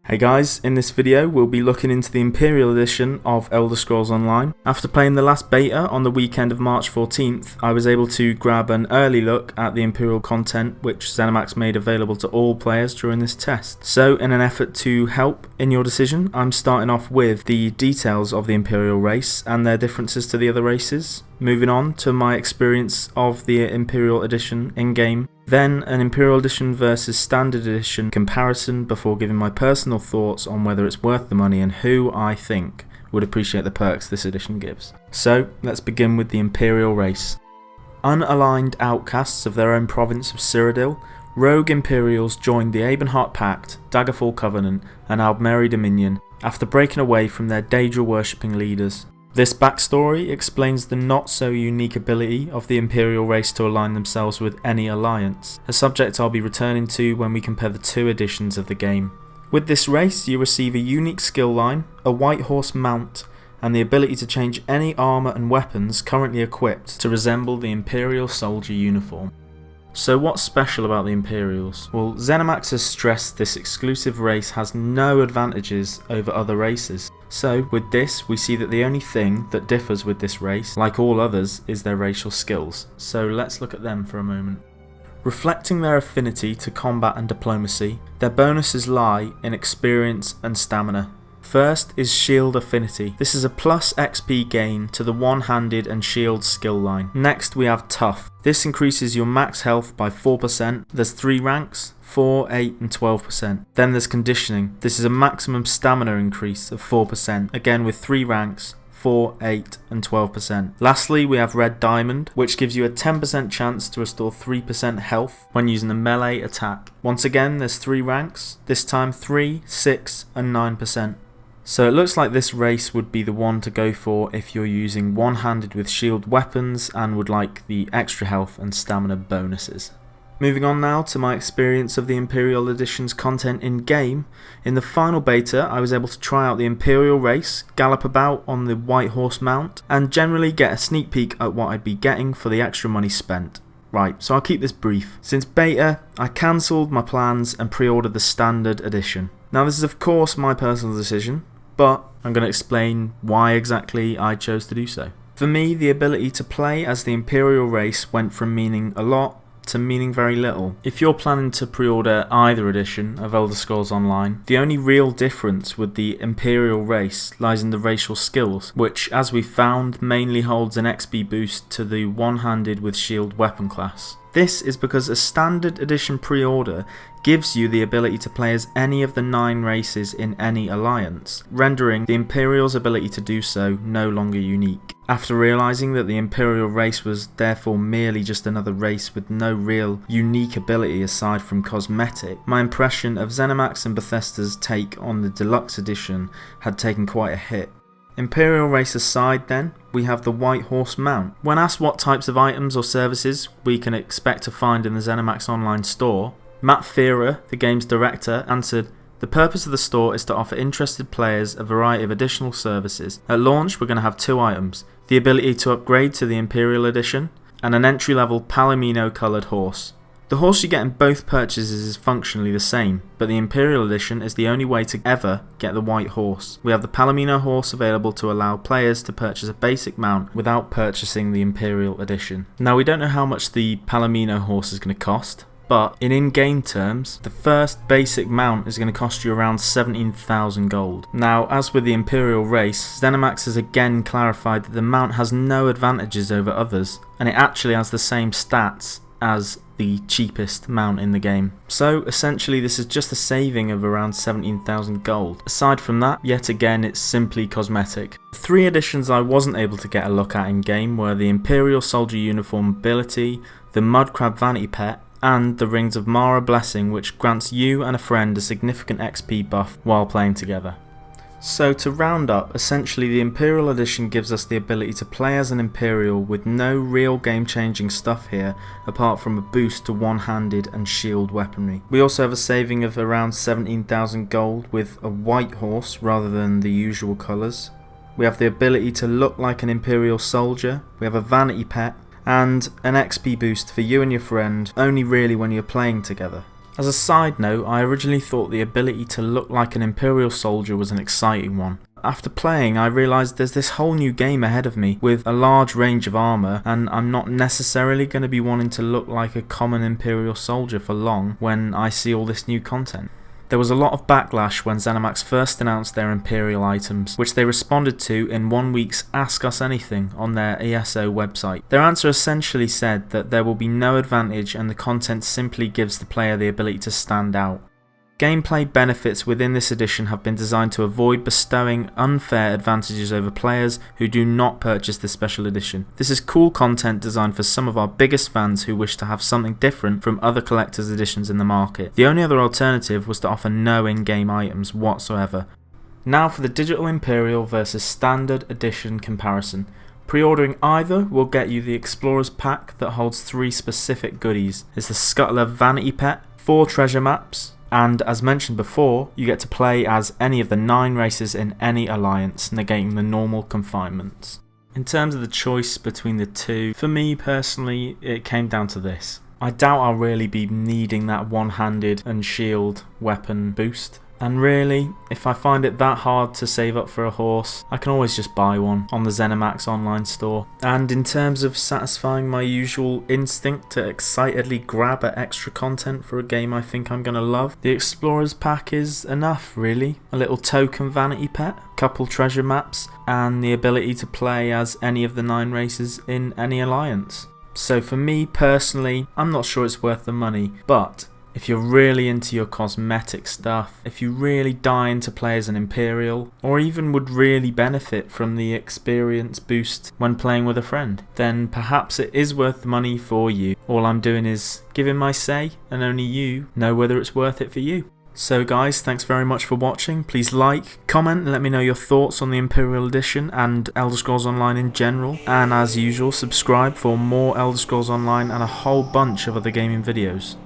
Hey guys, in this video we'll be looking into the Imperial Edition of Elder Scrolls Online. After playing the last beta on the weekend of March 14th, I was able to grab an early look at the Imperial content which ZeniMax made available to all players during this test. So in an effort to help in your decision, I'm starting off with the details of the Imperial race and their differences to the other races. Moving on to my experience of the Imperial Edition in-game, then an Imperial Edition versus Standard Edition comparison before giving my personal thoughts on whether it's worth the money and who I think would appreciate the perks this edition gives. So let's begin with the Imperial race. Unaligned outcasts of their own province of Cyrodiil, rogue Imperials joined the Abenheart Pact, Daggerfall Covenant and Aldmeri Dominion after breaking away from their Daedra worshipping leaders. This backstory explains the not so unique ability of the Imperial race to align themselves with any alliance, a subject I'll be returning to when we compare the two editions of the game. With this race you receive a unique skill line, a white horse mount, and the ability to change any armour and weapons currently equipped to resemble the Imperial soldier uniform. So what's special about the Imperials? Well, ZeniMax has stressed this exclusive race has no advantages over other races. So with this we see that the only thing that differs with this race, like all others, is their racial skills. So let's look at them for a moment. Reflecting their affinity to combat and diplomacy, their bonuses lie in experience and stamina. First is Shield Affinity. This is a plus XP gain to the one-handed and shield skill line. Next we have Tough. This increases your max health by 4%. There's 3 ranks, 4, 8 and 12%. Then there's Conditioning. This is a maximum stamina increase of 4%, again with 3 ranks, 4, 8 and 12%. Lastly we have Red Diamond, which gives you a 10% chance to restore 3% health when using a melee attack. Once again there's 3 ranks, this time 3, 6 and 9%. So it looks like this race would be the one to go for if you're using one-handed with shield weapons and would like the extra health and stamina bonuses. Moving on now to my experience of the Imperial Edition's content in-game. In the final beta I was able to try out the Imperial race, gallop about on the white horse mount, and generally get a sneak peek at what I'd be getting for the extra money spent. Right, so I'll keep this brief. Since beta, I cancelled my plans and pre-ordered the Standard Edition. Now this is of course my personal decision, but I'm going to explain why exactly I chose to do so. For me, the ability to play as the Imperial race went from meaning a lot to meaning very little. If you're planning to pre-order either edition of Elder Scrolls Online, the only real difference with the Imperial race lies in the racial skills, which as we found mainly holds an XP boost to the one-handed with shield weapon class. This is because a Standard Edition pre-order gives you the ability to play as any of the 9 races in any alliance, rendering the Imperial's ability to do so no longer unique. After realising that the Imperial race was therefore merely just another race with no real unique ability aside from cosmetic, my impression of ZeniMax and Bethesda's take on the deluxe edition had taken quite a hit. Imperial race aside then, we have the white horse mount. When asked what types of items or services we can expect to find in the ZeniMax Online store, Matt Thierer, the game's director, answered, "The purpose of the store is to offer interested players a variety of additional services. At launch we're going to have 2 items, the ability to upgrade to the Imperial Edition and an entry-level Palomino coloured horse. The horse you get in both purchases is functionally the same, but the Imperial Edition is the only way to ever get the white horse. We have the Palomino horse available to allow players to purchase a basic mount without purchasing the Imperial Edition." Now we don't know how much the Palomino horse is going to cost, but in-game terms, the first basic mount is going to cost you around 17,000 gold. Now, as with the Imperial race, ZeniMax has again clarified that the mount has no advantages over others, and it actually has the same stats as the cheapest mount in the game. So essentially this is just a saving of around 17,000 gold. Aside from that, yet again it's simply cosmetic. The 3 additions I wasn't able to get a look at in game were the Imperial Soldier Uniform ability, the Mudcrab Vanity Pet, and the Rings of Mara Blessing, which grants you and a friend a significant XP buff while playing together. So to round up, essentially the Imperial Edition gives us the ability to play as an Imperial with no real game changing stuff here apart from a boost to one-handed and shield weaponry. We also have a saving of around 17,000 gold with a white horse rather than the usual colours. We have the ability to look like an Imperial soldier, we have a vanity pet, and an XP boost for you and your friend only really when you're playing together. As a side note, I originally thought the ability to look like an Imperial soldier was an exciting one. After playing, I realised there's this whole new game ahead of me with a large range of armour, and I'm not necessarily going to be wanting to look like a common Imperial soldier for long when I see all this new content. There was a lot of backlash when ZeniMax first announced their Imperial items, which they responded to in 1 week's Ask Us Anything on their ESO website. Their answer essentially said that there will be no advantage and the content simply gives the player the ability to stand out. Gameplay benefits within this edition have been designed to avoid bestowing unfair advantages over players who do not purchase this special edition. This is cool content designed for some of our biggest fans who wish to have something different from other collector's editions in the market. The only other alternative was to offer no in-game items whatsoever. Now for the Digital Imperial versus Standard Edition comparison. Pre-ordering either will get you the Explorer's Pack that holds 3 specific goodies. It's the Scuttler Vanity Pet, 4 treasure maps, and as mentioned before, you get to play as any of the 9 races in any alliance, negating the normal confinements. In terms of the choice between the two, for me personally, it came down to this. I doubt I'll really be needing that one-handed and shield weapon boost. And really, if I find it that hard to save up for a horse, I can always just buy one on the ZeniMax online store. And in terms of satisfying my usual instinct to excitedly grab at extra content for a game I think I'm gonna love, the Explorer's Pack is enough really. A little token vanity pet, couple treasure maps, and the ability to play as any of the 9 races in any alliance. So for me personally, I'm not sure it's worth the money, but if you're really into your cosmetic stuff, if you really dying to play as an Imperial, or even would really benefit from the experience boost when playing with a friend, then perhaps it is worth the money for you. All I'm doing is giving my say, and only you know whether it's worth it for you. So guys, thanks very much for watching. Please like, comment and let me know your thoughts on the Imperial Edition and Elder Scrolls Online in general. And as usual, subscribe for more Elder Scrolls Online and a whole bunch of other gaming videos.